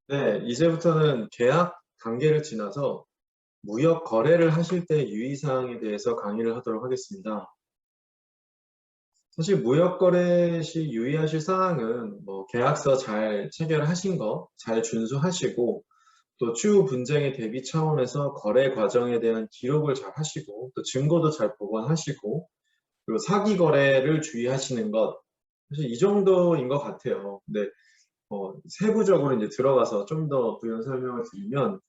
네, 이제부터는 계약 단계를 지나서 무역 거래를 하실 때 유의사항에 대해서 강의를 하도록 하겠습니다. 사실 무역 거래 시 유의하실 사항은 뭐 계약서 잘 체결하신 거, 잘 준수하시고 또 추후 분쟁에 대비 차원에서 거래 과정에 대한 기록을 잘 하시고 또 증거도 잘 보관하시고 그리고 사기 거래를 주의하시는 것 사실 이 정도인 것 같아요. 근데 세부적으로 이제 들어가서 좀 더 부연 설명을 드리면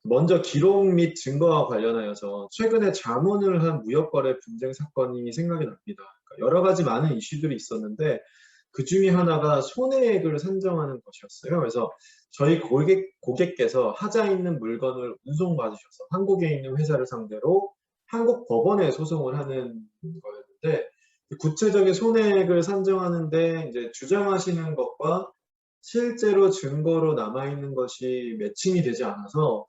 먼저 기록 및 증거와 관련하여서 최근에 자문을 한 무역거래 분쟁 사건이 생각이 납니다. 그러니까 여러 가지 많은 이슈들이 있었는데 그 중에 하나가 손해액을 산정하는 것이었어요. 그래서 저희 고객께서 하자 있는 물건을 운송받으셔서 한국에 있는 회사를 상대로 한국 법원에 소송을 하는 거였는데 구체적인 손해액을 산정하는데 이제 주장하시는 것과 실제로 증거로 남아있는 것이 매칭이 되지 않아서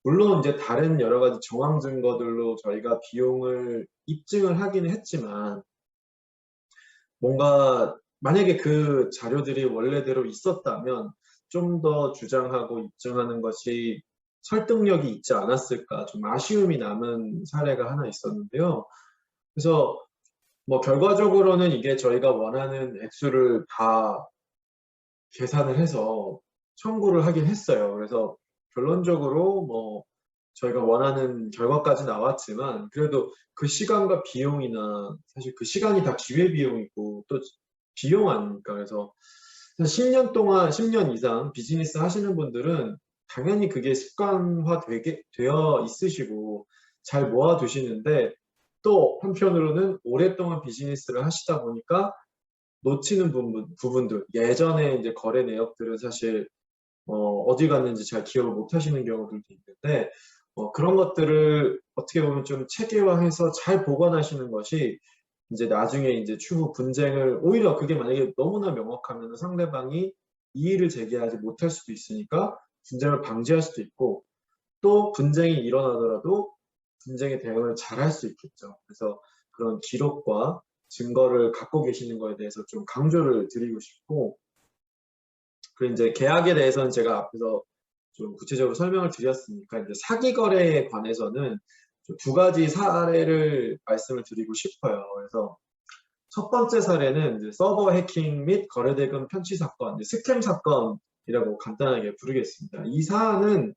물론 이제 다른 여러 가지 정황 증거들로 저희가 비용을 입증을 하기는 했지만 뭔가 만약에 그 자료들이 원래대로 있었다면 좀 더 주장하고 입증하는 것이 설득력이 있지 않았을까 좀 아쉬움이 남은 사례가 하나 있었는데요. 그래서 뭐 결과적으로는 이게 저희가 원하는 액수를 다 계산을 해서 청구를 하긴 했어요. 그래서 결론적으로 뭐 저희가 원하는 결과까지 나왔지만 그래도 그 시간과 비용이나 사실 그 시간이 다 기회비용이고 또 비용 아닙니까? 그래서 10년 동안 10년 이상 비즈니스 하시는 분들은 당연히 그게 습관화 되어 있으시고 잘 모아두시는데 또 한편으로는 오랫동안 비즈니스를 하시다 보니까 놓치는 부분들, 예전에 이제 거래 내역들은 사실 어디 갔는지 잘 기억을 못 하시는 경우들도 있는데 그런 것들을 어떻게 보면 좀 체계화해서 잘 보관하시는 것이 이제 나중에 이제 추후 분쟁을 오히려 그게 만약에 너무나 명확하면 상대방이 이의를 제기하지 못할 수도 있으니까 분쟁을 방지할 수도 있고 또 분쟁이 일어나더라도 분쟁에 대응을 잘 할 수 있겠죠. 그래서 그런 기록과 증거를 갖고 계시는 거에 대해서 좀 강조를 드리고 싶고 그리고 이제 계약에 대해서는 제가 앞에서 좀 구체적으로 설명을 드렸으니까 이제 사기 거래에 관해서는 좀두 가지 사례를 말씀을 드리고 싶어요. 그래서 첫 번째 사례는 이제 서버 해킹 및 거래대금 편취 사건, 스캠 사건이라고 간단하게 부르겠습니다. 이 사안은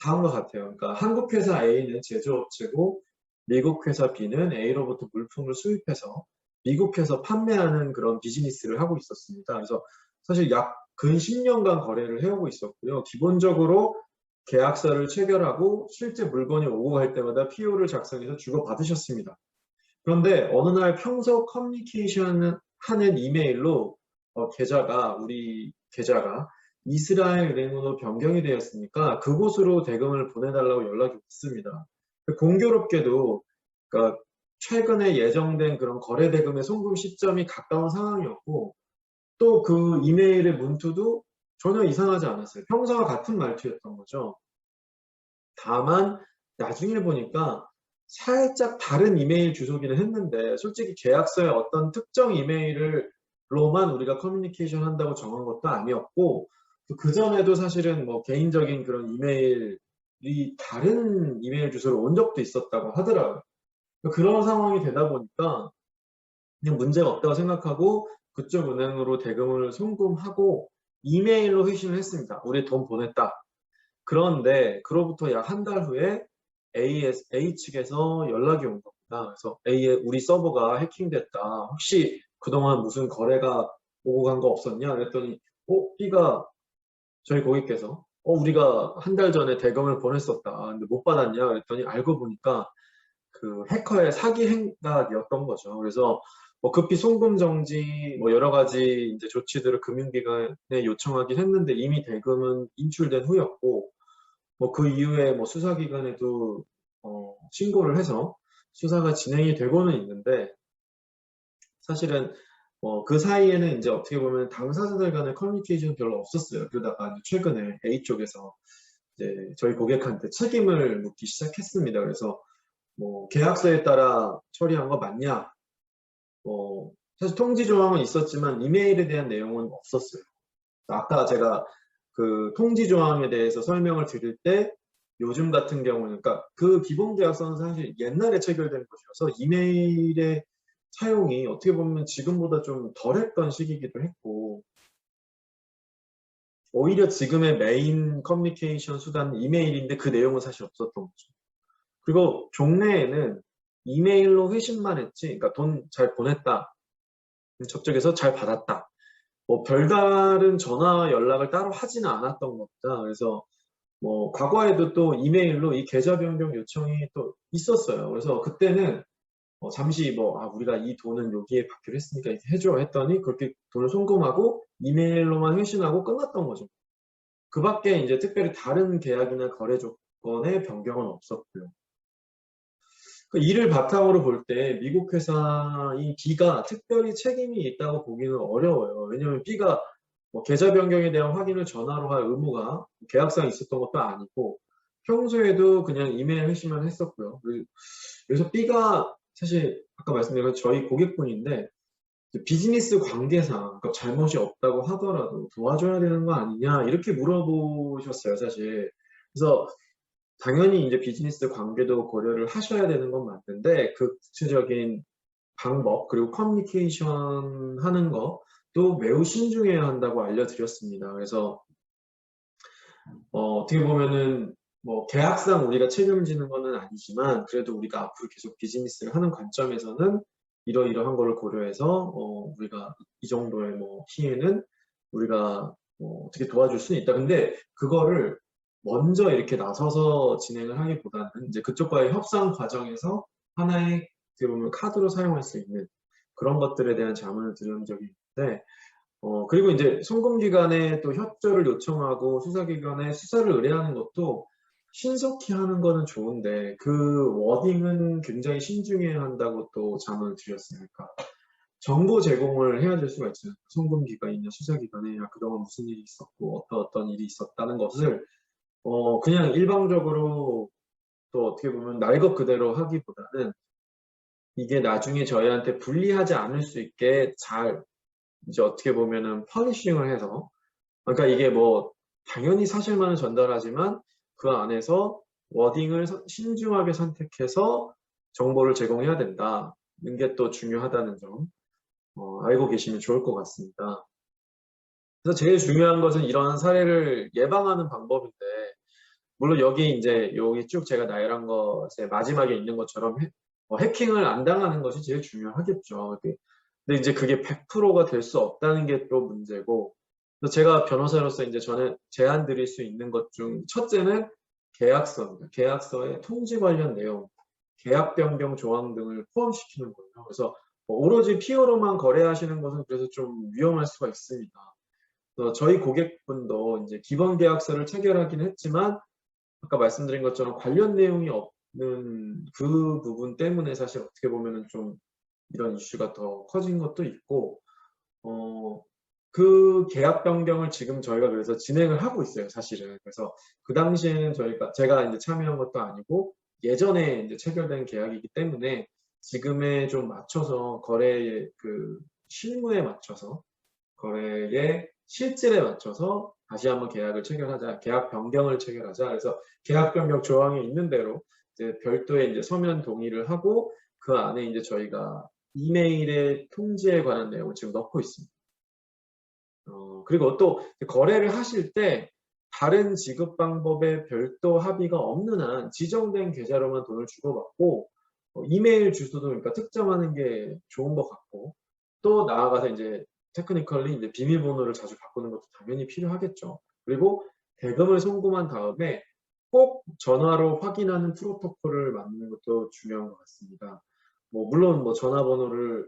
다음과 같아요. 그러니까 한국 회사 A는 제조업체고 미국 회사 B는 A로부터 물품을 수입해서 미국에서 판매하는 그런 비즈니스를 하고 있었습니다. 그래서 사실 약 근 10년간 거래를 해오고 있었고요. 기본적으로 계약서를 체결하고 실제 물건이 오고 갈 때마다 PO를 작성해서 주고받으셨습니다. 그런데 어느 날 평소 커뮤니케이션 하는 이메일로 우리 계좌가 이스라엘 은행으로 변경이 되었으니까 그곳으로 대금을 보내달라고 연락이 왔습니다. 공교롭게도 그러니까 최근에 예정된 그런 거래 대금의 송금 시점이 가까운 상황이었고 또 그 이메일의 문투도 전혀 이상하지 않았어요. 평소와 같은 말투였던 거죠. 다만 나중에 보니까 살짝 다른 이메일 주소기는 했는데 솔직히 계약서에 어떤 특정 이메일로만 우리가 커뮤니케이션 한다고 정한 것도 아니었고 그 전에도 사실은 뭐 개인적인 그런 이메일이 다른 이메일 주소로 온 적도 있었다고 하더라고요. 그런 상황이 되다 보니까 그냥 문제가 없다고 생각하고 그쪽 은행으로 대금을 송금하고 이메일로 회신을 했습니다. 우리 돈 보냈다. 그런데 그로부터 약 한 달 후에 A 측에서 연락이 온 겁니다. 그래서 우리 서버가 해킹됐다. 혹시 그동안 무슨 거래가 오고 간 거 없었냐? 그랬더니 B가 저희 고객께서 우리가 한 달 전에 대금을 보냈었다. 근데 못 받았냐? 그랬더니 알고 보니까 그 해커의 사기 행각이었던 거죠. 그래서 뭐 급히 송금 정지 뭐 여러 가지 이제 조치들을 금융기관에 요청하긴 했는데 이미 대금은 인출된 후였고 뭐 그 이후에 뭐 수사기관에도 신고를 해서 수사가 진행이 되고는 있는데 사실은 그 사이에는 이제 어떻게 보면 당사자들 간의 커뮤니케이션 별로 없었어요. 그러다가 이제 최근에 A 쪽에서 이제 저희 고객한테 책임을 묻기 시작했습니다. 그래서 뭐 계약서에 따라 처리한 거 맞냐? 사실 통지 조항은 있었지만 이메일에 대한 내용은 없었어요. 아까 제가 그 통지 조항에 대해서 설명을 드릴 때 요즘 같은 경우는 그러니까 그 기본 계약서는 사실 옛날에 체결된 것이어서 이메일의 사용이 어떻게 보면 지금보다 좀 덜했던 시기이기도 했고 오히려 지금의 메인 커뮤니케이션 수단은 이메일인데 그 내용은 사실 없었던 거죠. 그리고 종래에는 이메일로 회신만 했지, 그러니까 돈 잘 보냈다, 저쪽에서 잘 받았다, 뭐 별다른 전화 연락을 따로 하지는 않았던 겁니다. 그래서 뭐 과거에도 또 이메일로 이 계좌 변경 요청이 또 있었어요. 그래서 그때는 잠시 우리가 이 돈은 여기에 받기로 했으니까 이렇게 해줘 했더니 그렇게 돈을 송금하고 이메일로만 회신하고 끝났던 거죠. 그 밖에 이제 특별히 다른 계약이나 거래 조건의 변경은 없었고요. 그 이를 바탕으로 볼 때 미국 회사인 B가 특별히 책임이 있다고 보기는 어려워요. 왜냐하면 B가 계좌 변경에 대한 확인을 전화로 할 의무가 계약상에 있었던 것도 아니고 평소에도 그냥 이메일 회신만 했었고요. 그래서 B가 사실 아까 말씀드린 건 저희 고객분인데 비즈니스 관계상 그러니까 잘못이 없다고 하더라도 도와줘야 되는 거 아니냐 이렇게 물어보셨어요, 사실. 그래서 당연히 이제 비즈니스 관계도 고려를 하셔야 되는 건 맞는데 그 구체적인 방법 그리고 커뮤니케이션 하는 것도 매우 신중해야 한다고 알려드렸습니다. 그래서 어떻게 보면은 계약상 우리가 책임지는 거는 아니지만 그래도 우리가 앞으로 계속 비즈니스를 하는 관점에서는 이러이러한 거를 고려해서 우리가 이 정도의 시에는 우리가 어떻게 도와줄 수는 있다. 근데 그거를 먼저 이렇게 나서서 진행을 하기보다는 이제 그쪽과의 협상 과정에서 하나의 어떻게 보면 카드로 사용할 수 있는 그런 것들에 대한 자문을 드린 적이 있는데 그리고 이제 송금기관에 또 협조를 요청하고 수사기관에 수사를 의뢰하는 것도 신속히 하는 거는 좋은데 그 워딩은 굉장히 신중해야 한다고 또 자문을 드렸으니까 정보 제공을 해야 될 수가 있어요. 송금기관이나 수사기관에 그동안 무슨 일이 있었고 어떤 일이 있었다는 것을 그냥 일방적으로 또 어떻게 보면 날 것 그대로 하기보다는 이게 나중에 저희한테 불리하지 않을 수 있게 잘 이제 어떻게 보면은 퍼니싱을 해서 그러니까 이게 당연히 사실만을 전달하지만 그 안에서 워딩을 신중하게 선택해서 정보를 제공해야 된다는 게 또 중요하다는 점 알고 계시면 좋을 것 같습니다. 그래서 제일 중요한 것은 이러한 사례를 예방하는 방법인데 물론 여기 쭉 제가 나열한 것의 마지막에 있는 것처럼 해킹을 안 당하는 것이 제일 중요하겠죠. 근데 이제 그게 100%가 될 수 없다는 게 또 문제고 제가 변호사로서 이제 저는 제안 드릴 수 있는 것 중 첫째는 계약서입니다. 계약서의 통지 관련 내용, 계약 변경 조항 등을 포함시키는 거예요. 그래서 오로지 피어로만 거래하시는 것은 그래서 좀 위험할 수가 있습니다. 저희 고객분도 이제 기본 계약서를 체결하긴 했지만 아까 말씀드린 것처럼 관련 내용이 없는 그 부분 때문에 사실 어떻게 보면은 좀 이런 이슈가 더 커진 것도 있고 그 계약 변경을 지금 저희가 그래서 진행을 하고 있어요, 사실은. 그래서 그 당시에는 제가 이제 참여한 것도 아니고 예전에 이제 체결된 계약이기 때문에 지금에 좀 맞춰서 거래의 그 실무에 맞춰서 거래의 실질에 맞춰서 다시 한번 계약을 체결하자, 계약 변경을 체결하자. 그래서 계약 변경 조항이 있는 대로 이제 별도의 이제 서면 동의를 하고 그 안에 이제 저희가 이메일의 통지에 관한 내용을 지금 넣고 있습니다. 그리고 또 거래를 하실 때 다른 지급 방법에 별도 합의가 없는 한 지정된 계좌로만 돈을 주고받고 이메일 주소도 그러니까 특정하는 게 좋은 것 같고 또 나아가서 이제 테크니컬리 이제 비밀번호를 자주 바꾸는 것도 당연히 필요하겠죠. 그리고 대금을 송금한 다음에 꼭 전화로 확인하는 프로토콜을 만드는 것도 중요한 것 같습니다. 물론 전화번호를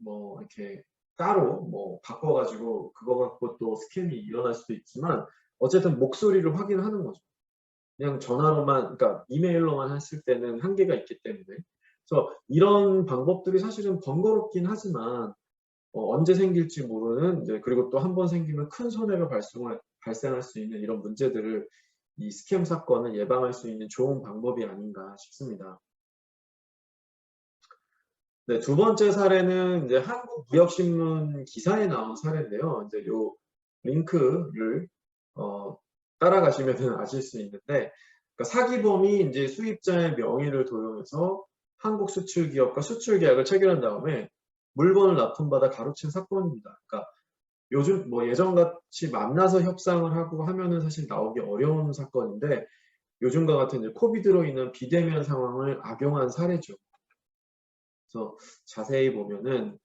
이렇게 따로 바꿔가지고 그거 갖고 또 스캠이 일어날 수도 있지만 어쨌든 목소리를 확인하는 거죠. 그냥 전화로만, 그러니까 이메일로만 했을 때는 한계가 있기 때문에. 그래서 이런 방법들이 사실은 번거롭긴 하지만 언제 생길지 모르는 그리고 또 한 번 생기면 큰 손해가 발생할 수 있는 이런 문제들을 이 스캠 사건을 예방할 수 있는 좋은 방법이 아닌가 싶습니다. 네, 두 번째 사례는 이제 한국무역신문 기사에 나온 사례인데요. 이제 요 링크를 따라가시면 아실 수 있는데, 그러니까 사기범이 이제 수입자의 명의를 도용해서 한국 수출 기업과 수출 계약을 체결한 다음에 물건을 납품받아 가로챈 사건입니다. 그러니까 요즘 뭐 예전같이 만나서 협상을 하고 하면은 사실 나오기 어려운 사건인데, 요즘과 같은 이제 코비드로 인한 비대면 상황을 악용한 사례죠. 그래서 자세히 보면은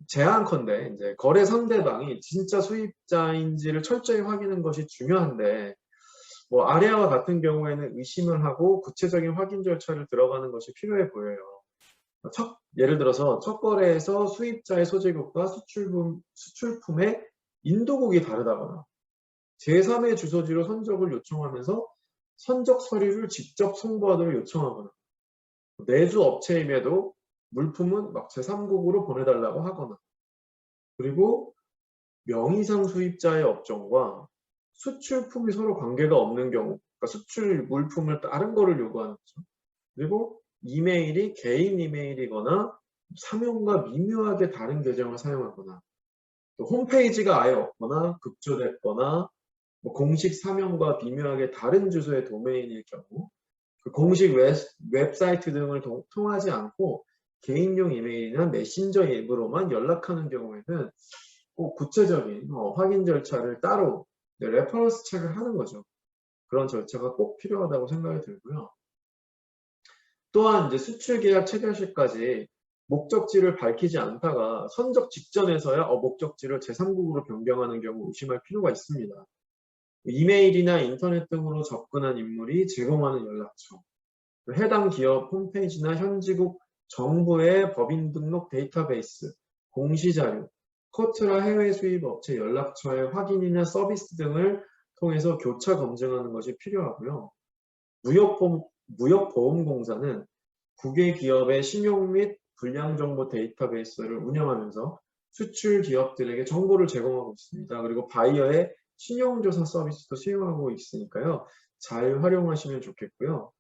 제안컨대 이제 거래 상대방이 진짜 수입자인지를 철저히 확인하는 것이 중요한데, 뭐 아래와 같은 경우에는 의심을 하고 구체적인 확인 절차를 들어가는 것이 필요해 보여요. 예를 들어서 첫 거래에서 수입자의 소재국과 수출품의 인도국이 다르다거나 제3의 주소지로 선적을 요청하면서 선적 서류를 직접 송부하도록 요청하거나, 내수 업체임에도 물품은 막 제3국으로 보내달라고 하거나, 그리고 명의상 수입자의 업종과 수출품이 서로 관계가 없는 경우, 그러니까 수출 물품을 다른 거를 요구하는 거죠. 그리고 이메일이 개인 이메일이거나 사명과 미묘하게 다른 계정을 사용하거나, 또 홈페이지가 아예 없거나 급조됐거나, 뭐 공식 사명과 미묘하게 다른 주소의 도메인일 경우, 그 공식 웹사이트 등을 통하지 않고 개인용 이메일이나 메신저 앱으로만 연락하는 경우에는 꼭 구체적인 확인 절차를 따로 레퍼런스 체크를 하는 거죠. 그런 절차가 꼭 필요하다고 생각이 들고요. 또한 이제 수출 계약 체결 시까지 목적지를 밝히지 않다가 선적 직전에서야 목적지를 제3국으로 변경하는 경우 의심할 필요가 있습니다. 이메일이나 인터넷 등으로 접근한 인물이 제공하는 연락처, 해당 기업 홈페이지나 현지국 정부의 법인 등록 데이터베이스, 공시자료, 코트라 해외 수입 업체 연락처의 확인이나 서비스 등을 통해서 교차 검증하는 것이 필요하고요. 무역보험공사는 국외 기업의 신용 및 불량정보 데이터베이스를 운영하면서 수출 기업들에게 정보를 제공하고 있습니다. 그리고 바이어의 신용조사 서비스도 수행하고 있으니까요. 잘 활용하시면 좋겠고요.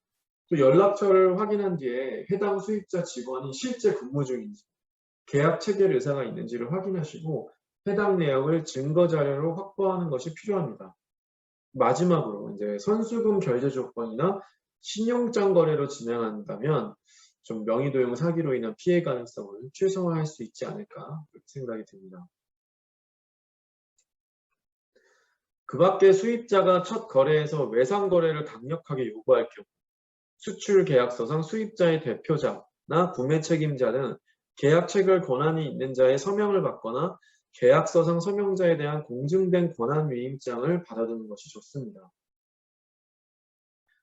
또 연락처를 확인한 뒤에 해당 수입자 직원이 실제 근무 중인지, 계약 체결 의사가 있는지를 확인하시고 해당 내역을 증거 자료로 확보하는 것이 필요합니다. 마지막으로 이제 선수금 결제 조건이나 신용장 거래로 진행한다면 좀 명의도용 사기로 인한 피해 가능성을 최소화할 수 있지 않을까 그렇게 생각이 듭니다. 그 밖에 수입자가 첫 거래에서 외상 거래를 강력하게 요구할 경우 수출 계약서상 수입자의 대표자나 구매 책임자는 계약 체결 권한이 있는 자의 서명을 받거나 계약서상 서명자에 대한 공증된 권한 위임장을 받아두는 것이 좋습니다.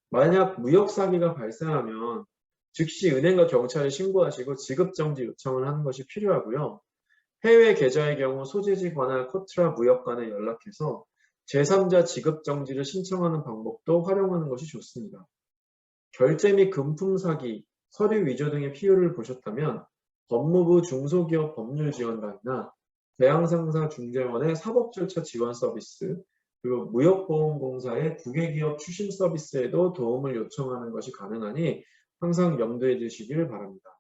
만약 무역 사기가 발생하면 즉시 은행과 경찰에 신고하시고 지급정지 요청을 하는 것이 필요하고요. 해외 계좌의 경우 소재지 관할 코트라 무역관에 연락해서 제3자 지급정지를 신청하는 방법도 활용하는 것이 좋습니다. 결제 및 금품 사기, 서류 위조 등의 피해를 보셨다면 법무부 중소기업 법률지원단이나 대항상사 중재원의 사법절차 지원 서비스, 그리고 무역보험공사의 국외기업 추심 서비스에도 도움을 요청하는 것이 가능하니 항상 염두에 두시길 바랍니다.